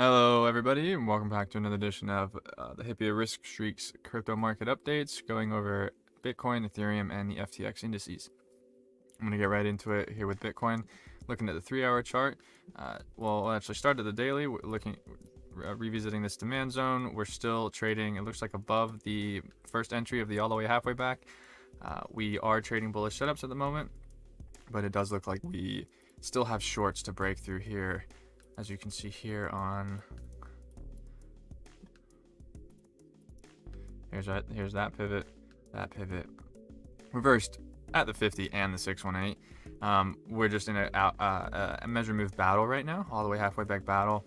Hello, everybody, and welcome back to another edition of the Hippia Risk Streaks crypto market updates, going over Bitcoin, Ethereum, and the FTX indices. I'm going to get right into it here with Bitcoin. Looking at the 3-hour chart, we'll actually start at the daily, revisiting this demand zone. We're still trading, it looks like above the first entry of the all the way halfway back. We are trading bullish setups at the moment, but it does look like we still have shorts to break through here. As you can see here on, here's that pivot, reversed at the 50 and the 618. We're just in a measure move battle right now, all the way halfway back battle.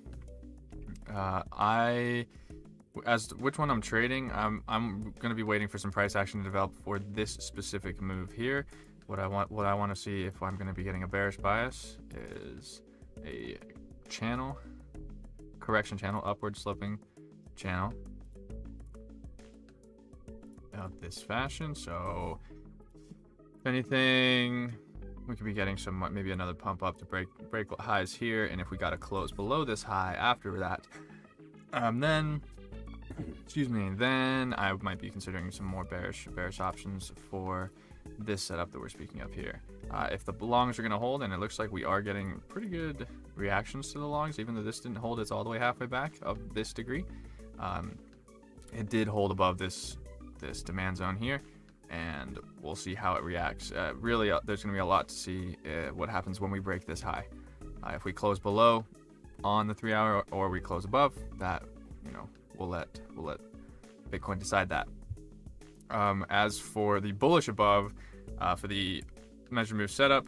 Which one I'm trading, I'm gonna be waiting for some price action to develop for this specific move here. What I want to see if I'm gonna be getting a bearish bias is a correction channel, upward sloping channel of this fashion. So if anything, we could be getting maybe another pump up to break highs here, and if we got to close below this high after that, then I might be considering some more bearish options for this setup that we're speaking of here. If the longs are going to hold, and it looks like we are getting pretty good reactions to the longs, even though this didn't hold, it's all the way halfway back of this degree. It did hold above this demand zone here, and we'll see how it reacts. Really, there's going to be a lot to see what happens when we break this high. If we close below on the 3-hour, or we close above that, we'll let Bitcoin decide that. As for the bullish above, for the measure move setup,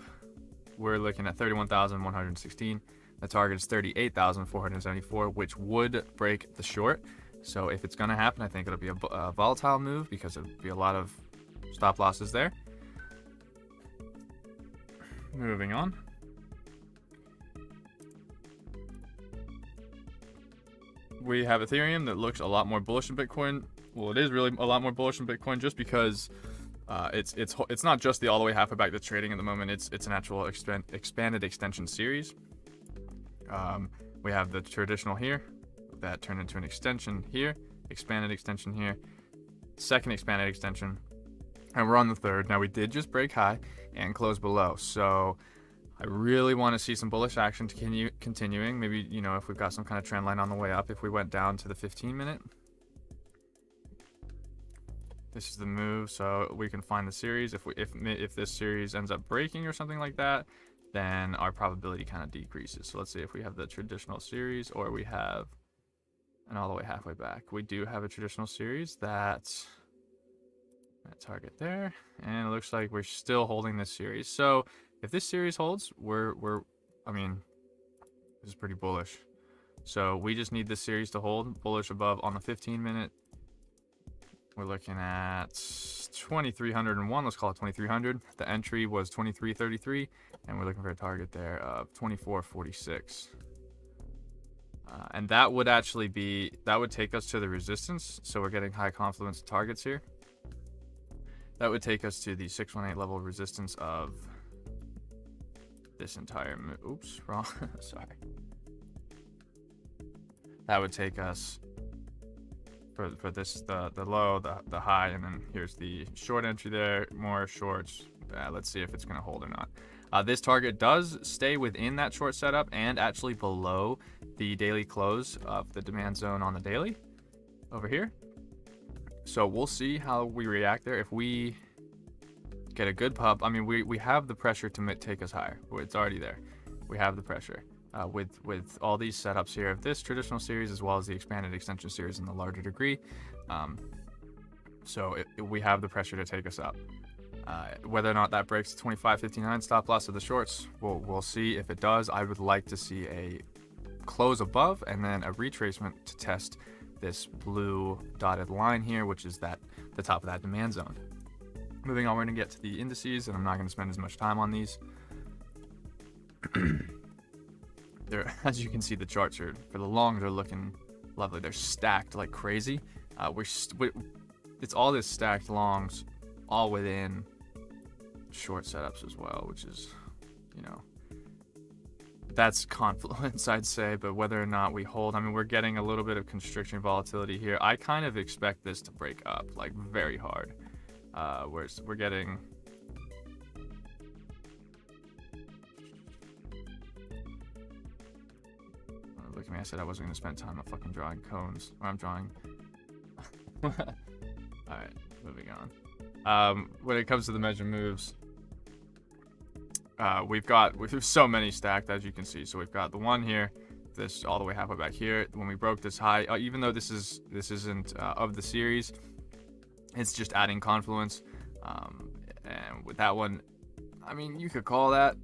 we're looking at 31,116. The target is 38,474, which would break the short. So if it's going to happen, I think it'll be a volatile move, because there'll be a lot of stop losses there. Moving on. We have Ethereum that looks a lot more bullish than Bitcoin. Well, it is really a lot more bullish than Bitcoin, just because it's not just the all the way halfway back that's trading at the moment. It's an actual expanded extension series. We have the traditional here that turned into an extension here, expanded extension here, second expanded extension, and we're on the third. Now, we did just break high and close below, so I really want to see some bullish action continuing. Maybe, if we've got some kind of trend line on the way up. If we went down to the 15-minute, this is the move, so we can find the series. If this series ends up breaking or something like that, then our probability kind of decreases. So let's see if we have the traditional series, or we have an all the way halfway back. We do have a traditional series that target there, and it looks like we're still holding this series. So if this series holds, this is pretty bullish. So we just need this series to hold bullish above on the 15-minute. We're looking at 2,301. Let's call it 2,300. The entry was 2,333, and we're looking for a target there of 2,446. And that would take us to the resistance. So we're getting high confluence targets here. That would take us to the 618 level resistance of this entire move. Oops, wrong. Sorry. That would take us for this, the low, the high, and then here's the short entry there, more shorts. Let's see if it's going to hold or not. This target does stay within that short setup and actually below the daily close of the demand zone on the daily over here. So we'll see how we react there. If we get a good pump, we have the pressure to take us higher. It's already there. We have the pressure. With all these setups here of this traditional series, as well as the expanded extension series in the larger degree. So we have the pressure to take us up. Whether or not that breaks the 25.59 stop loss of the shorts, we'll see. If it does, I would like to see a close above and then a retracement to test this blue dotted line here, which is the top of that demand zone. Moving on, we're going to get to the indices, and I'm not going to spend as much time on these. As you can see, the charts are, for the longs, are looking lovely. They're stacked like crazy. It's all this stacked longs, all within short setups as well, which is, that's confluence, I'd say. But whether or not we hold, I mean, we're getting a little bit of constriction volatility here. I kind of expect this to break up like very hard. Whereas we're getting. Look at me, I said I wasn't going to spend time on fucking drawing cones. Or I'm drawing. Alright, moving on. When it comes to the measure moves, we've so many stacked, as you can see. So we've got the one here, this all the way halfway back here. When we broke this high, even though this isn't of the series, it's just adding confluence. And with that one, I mean, you could call that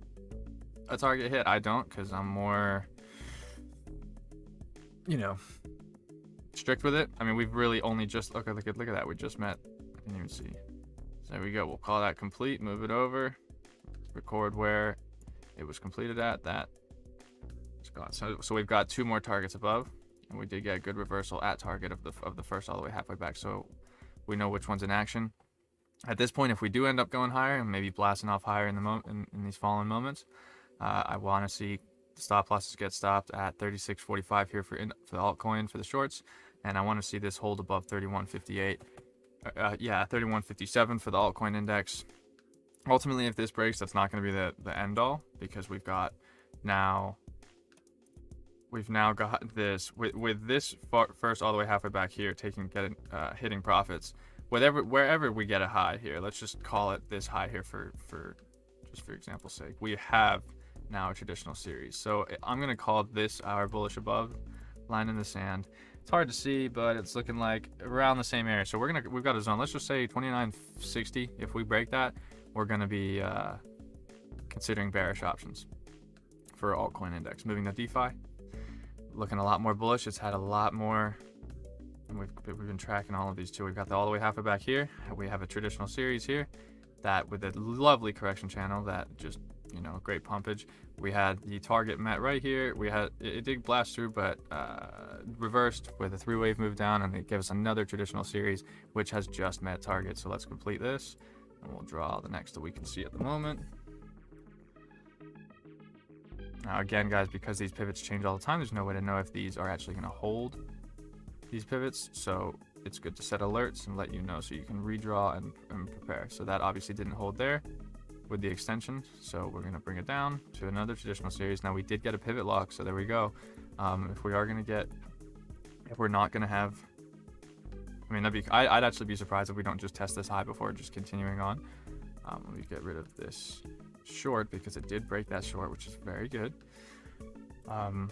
a target hit. I don't, because I'm more, strict with it. I mean, we've really only just look at that. We just met. I didn't even see. So there we go. We'll call that complete. Move it over. Record where it was completed at. That it's gone. So we've got 2 more targets above, and we did get a good reversal at target of the first all the way halfway back. So we know which one's in action. At this point, if we do end up going higher and maybe blasting off higher in these fallen moments, I want to see the stop losses get stopped at 36.45 here for the altcoin for the shorts, and I want to see this hold above 31.58. 31.57 for the altcoin index. Ultimately, if this breaks, that's not going to be the end all, because we've now got this with this first all the way halfway back here, hitting profits. Wherever we get a high here, let's just call it this high here for example's sake. We have now a traditional series, so I'm going to call this our bullish above line in the sand. It's hard to see, but it's looking like around the same area. So we've got a zone. Let's just say 29.60. If we break that, we're going to be considering bearish options for altcoin index. Moving to DeFi, looking a lot more bullish. It's had a lot more, and we've been tracking all of these too. We've got the all the way halfway back here. We have a traditional series here, that with a lovely correction channel that just, great pumpage. We had the target met right here. We had it did blast through, but reversed with a 3-wave move down, and it gave us another traditional series which has just met target. So let's complete this, and we'll draw the next that we can see at the moment. Now again, guys, because these pivots change all the time, there's no way to know if these are actually going to hold these pivots. So it's good to set alerts and let you know so you can redraw and prepare. So that obviously didn't hold there with the extension, so we're going to bring it down to another traditional series. Now we did get a pivot lock, so there we go. If we're not going to have, I mean, I'd actually be surprised if we don't just test this high before just continuing on. Let me get rid of this short, because it did break that short, which is very good. I'd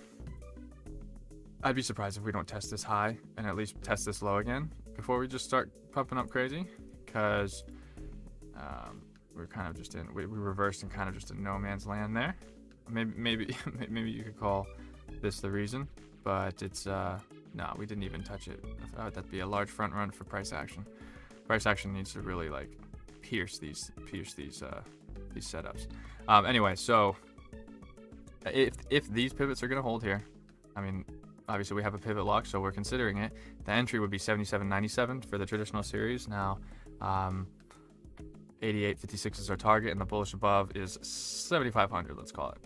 be surprised if we don't test this high and at least test this low again before we just start pumping up crazy, because we're kind of just we reversed and kind of just in no man's land there. Maybe you could call this the reason, but it's no, we didn't even touch it. That'd be a large front run for price action. Price action needs to really pierce these setups. Anyway, so if these pivots are going to hold here, I mean, obviously we have a pivot lock, so we're considering it. The entry would be 77.97 for the traditional series. Now 88.56 is our target, and the bullish above is 7,500, let's call it.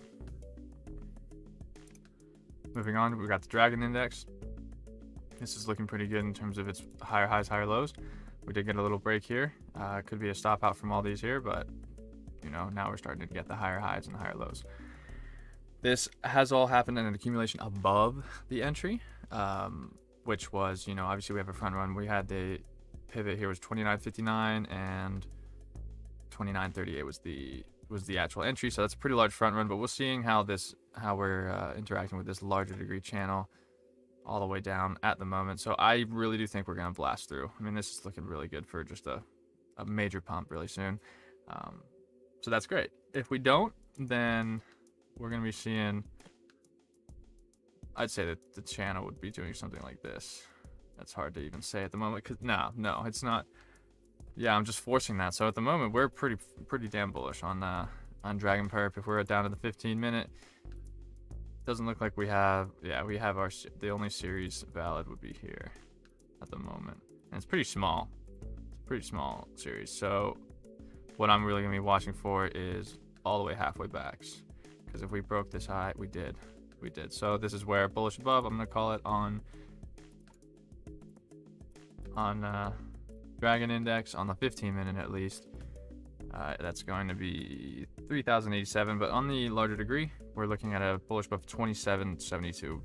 Moving on, we've got the Dragon Index. This is looking pretty good in terms of its higher highs, higher lows. We did get a little break here. Could be a stop out from all these here, but now we're starting to get the higher highs and the higher lows. This has all happened in an accumulation above the entry, which was, obviously we have a front run. We had the pivot here was 29.59 and 29.38 was the actual entry. So that's a pretty large front run, but we're seeing how we're interacting with this larger degree channel all the way down at the moment. So I really do think we're going to blast through. I mean, this is looking really good for just a major pump really soon. So that's great. If we don't, then we're going to be seeing, I'd say that the channel would be doing something like this. That's hard to even say at the moment, because no, it's not. Yeah, I'm just forcing that. So at the moment, we're pretty damn bullish on Dragon Perp. If we're down to the 15-minute, doesn't look like we have. Yeah, we have the only series valid would be here at the moment, and it's pretty small. It's a pretty small series. So what I'm really gonna be watching for is all the way halfway backs, because if we broke this high, we did. So this is where bullish above, I'm going to call it on Dragon Index on the 15-minute at least. That's going to be 3,087, but on the larger degree, we're looking at a bullish above 2772.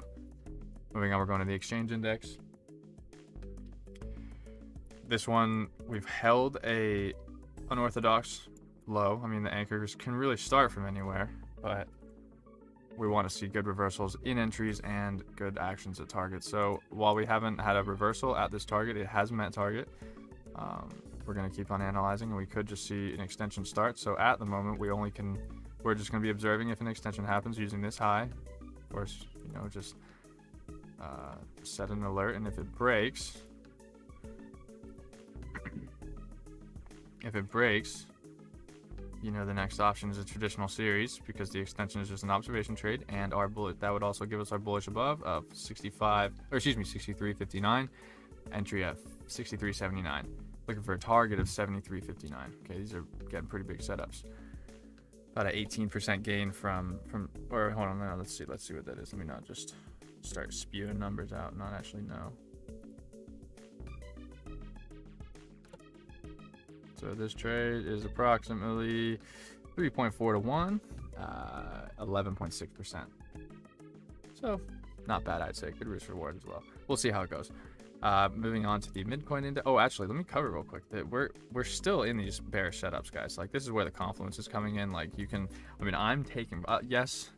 Moving on, we're going to the exchange index. This one, we've held a unorthodox low. I mean, the anchors can really start from anywhere, but we want to see good reversals in entries and good actions at targets. So while we haven't had a reversal at this target, it has met target. We're going to keep on analyzing, and we could just see an extension start. So at the moment, we're just going to be observing if an extension happens using this high. Of course, just set an alert, and if it breaks, the next option is a traditional series, because the extension is just an observation trade, and that would also give us our bullish above of 63.59, entry at 63.79. Looking for a target of 73.59. Okay, these are getting pretty big setups. About an 18% gain from or hold on, no, let's see what that is. Let me not just start spewing numbers out and not actually know. So this trade is approximately 3.4 to 1, 11.6%. So not bad, I'd say. Good risk reward as well. We'll see how it goes. Moving on to the midcoin index. Oh, actually, let me cover real quick that we're still in these bearish setups, guys. Like, this is where the confluence is coming in. Like, I'm taking, yes,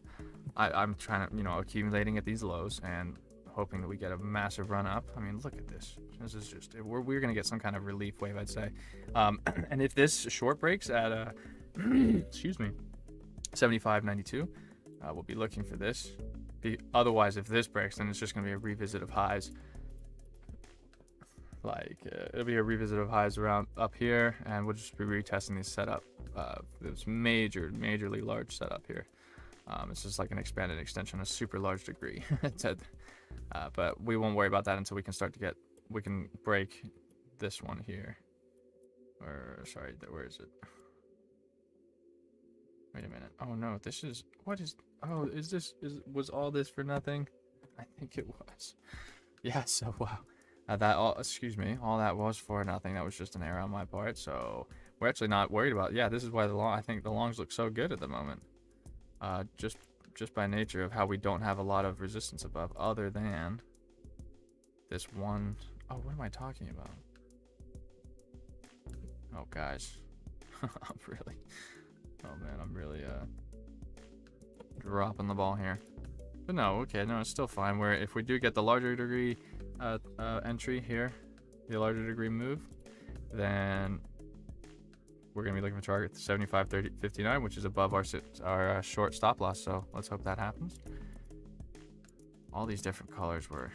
I'm trying to, accumulating at these lows and hoping that we get a massive run up. I mean, look at this. This is just, we're going to get some kind of relief wave, I'd say. And if this short breaks at, excuse me, 75.92, we'll be looking for this. Otherwise, if this breaks, then it's just going to be a revisit of highs. It'll be a revisit of highs around up here, and we'll just be retesting this setup. This majorly large setup here. It's just like an expanded extension, a super large degree. But we won't worry about that until we can break this one here. Or sorry, where is it? Wait a minute. Oh no, was all this for nothing? I think it was. Yeah, so wow. All that was for nothing. That was just an error on my part. So we're actually not worried about. Yeah, this is why I think the longs look so good at the moment. Just by nature of how we don't have a lot of resistance above, other than this one. Oh, what am I talking about? Oh, guys, I'm really dropping the ball here. But no, okay, no, it's still fine. If we do get the larger degree entry here, the larger degree move, then we're going to be looking for target 75.59, which is above our short stop loss. So let's hope that happens. All these different colors were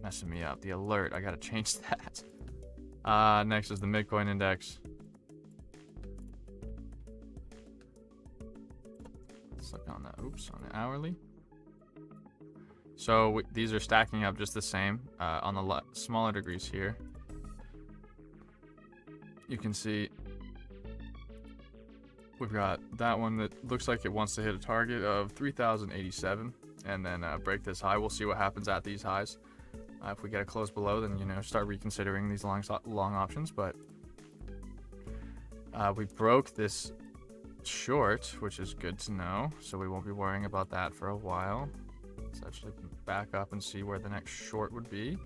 messing me up. The alert, I got to change that. Next is the Midcoin index. Let's look on the hourly. So these are stacking up just the same on the smaller degrees here. You can see we've got that one that looks like it wants to hit a target of 3,087 and then break this high. We'll see what happens at these highs. If we get a close below, then start reconsidering these long options. But we broke this short, which is good to know. So we won't be worrying about that for a while. Let's actually back up and see where the next short would be.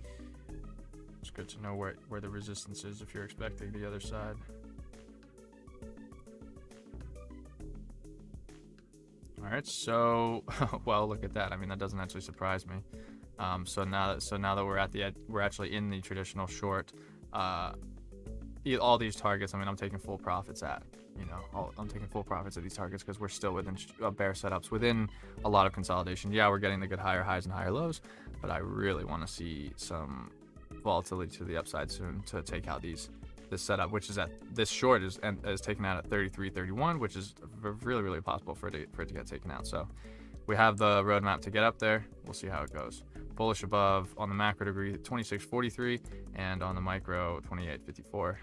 It's good to know where the resistance is if you're expecting the other side. All right, so well, look at that. I mean, that doesn't actually surprise me. So now that we're actually in the traditional short. All these targets. I mean, I'm taking full profits at. I'm taking full profits at these targets because we're still within bear setups, within a lot of consolidation. Yeah, we're getting the good higher highs and higher lows, but I really want to see some volatility to the upside soon to take out this setup, which is at this short is taken out at 33.31, which is really possible for it to get taken out. So we have the roadmap to get up there. We'll see how it goes. Bullish above on the macro degree 26.43 and on the micro 28.54.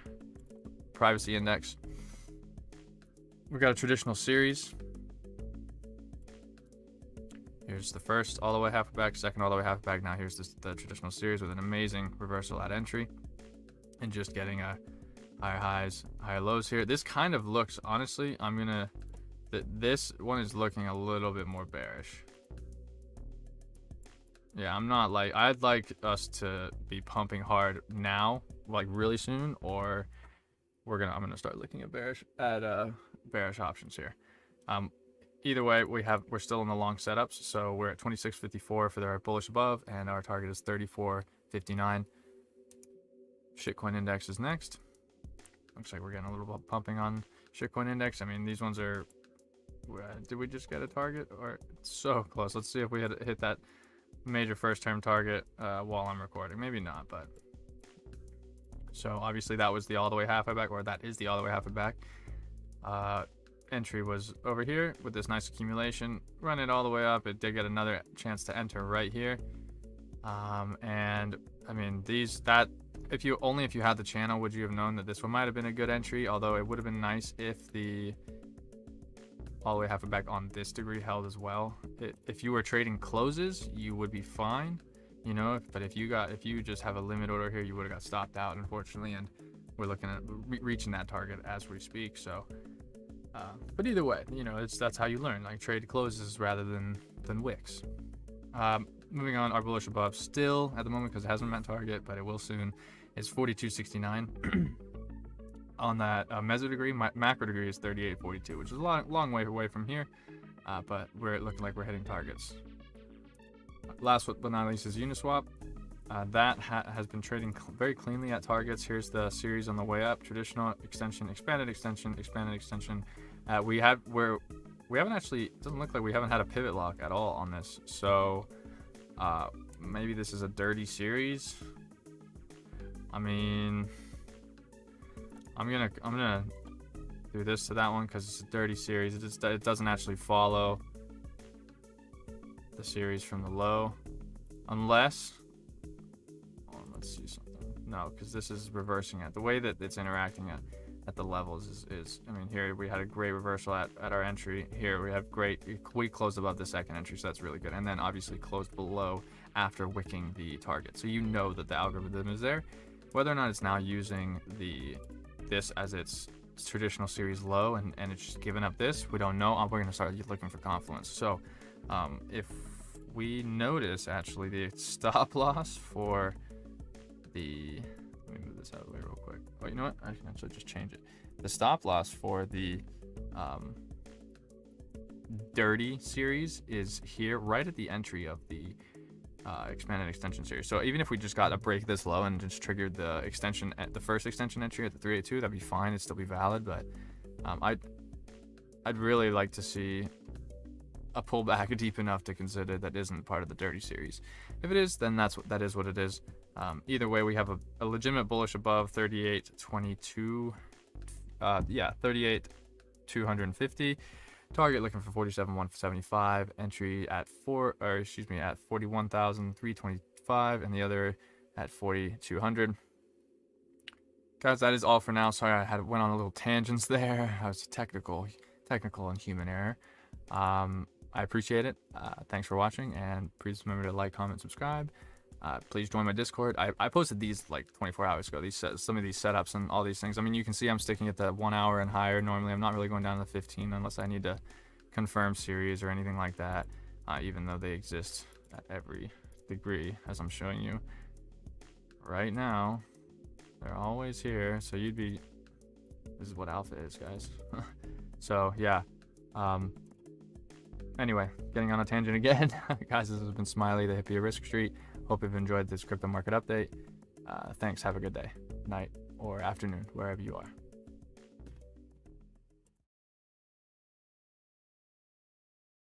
Privacy index. We've got a traditional series. Here's the first all the way half back, second all the way half back. Now here's the traditional series with an amazing reversal at entry, and just getting a higher highs, higher lows here. This kind of looks, honestly, this one is looking a little bit more bearish. Yeah, I'd like us to be pumping hard now, like really soon, or I'm gonna start looking at bearish options here. Either way, we're still in the long setups, so we're at 26.54 for our bullish above, and our target is 34.59. Shitcoin index is next. Looks like we're getting a little bit pumping on shitcoin index. I mean, these ones are. Did we just get a target? Or it's so close. Let's see if we hit that major first term target while I'm recording. Maybe not, but. So obviously that was the all the way halfway back, or that is the all the way halfway back. Entry was over here with this nice accumulation, run it all the way up. It did get another chance to enter right here, and I mean if you had the channel, would you have known that this one might have been a good entry? Although it would have been nice if the all the way halfway back on this degree held as well. If you were trading closes, you would be fine, you know. But if you just have a limit order here, you would have got stopped out, unfortunately, and we're looking at reaching that target as we speak. So. But either way, you know, that's how you learn. Like, trade closes rather than wicks. Moving on, our bullish above still at the moment, because it hasn't met target, but it will soon, is 42.69. On that meso degree, macro degree is 38.42, which is a long way away from here, but we're looking like we're hitting targets. Last but not least is Uniswap. That has been trading very cleanly at targets. Here's the series on the way up: traditional extension, expanded extension, expanded extension. We haven't actually. It doesn't look like we haven't had a pivot lock at all on this. So maybe this is a dirty series. I mean, I'm gonna do this to that one because it's a dirty series. It doesn't actually follow the series from the low, unless. Let's see something. No, because this is reversing it. The way that it's interacting at the levels is I mean, here we had a great reversal at our entry. Here we closed above the second entry, so that's really good. And then obviously closed below after wicking the target. So you know that the algorithm is there. Whether or not it's now using this as its traditional series low and it's just giving up this, we don't know. We're going to start looking for confluence. So if we notice actually the stop loss for let me move this out of the way real quick. Oh, you know what? I can actually just change it. The stop loss for the dirty series is here right at the entry of the expanded extension series. So even if we just got a break this low and just triggered the extension at the first extension entry at the 382, that'd be fine. It'd still be valid, but I'd really like to see a pullback deep enough to consider that isn't part of the dirty series. If it is, then that is what it is. Either way, we have a legitimate bullish above 38.22. 38.250. Target looking for 47.175. Entry at 41,325, and the other at 4,200. Guys, that is all for now. Sorry, I went on a little tangents there. I was technical and human error. I appreciate it. Thanks for watching, and please remember to like, comment, subscribe. Please join my Discord. I posted these like 24 hours ago. Some of these setups and all these things. I mean, you can see I'm sticking at the 1 hour and higher. Normally, I'm not really going down to 15 unless I need to confirm series or anything like that. Even though they exist at every degree, as I'm showing you right now. They're always here. So this is what alpha is, guys. So yeah. Anyway, getting on a tangent again. Guys, this has been Smiley, the hippie of Risk Street. Hope you've enjoyed this crypto market update. Thanks. Have a good day, night, or afternoon, wherever you are.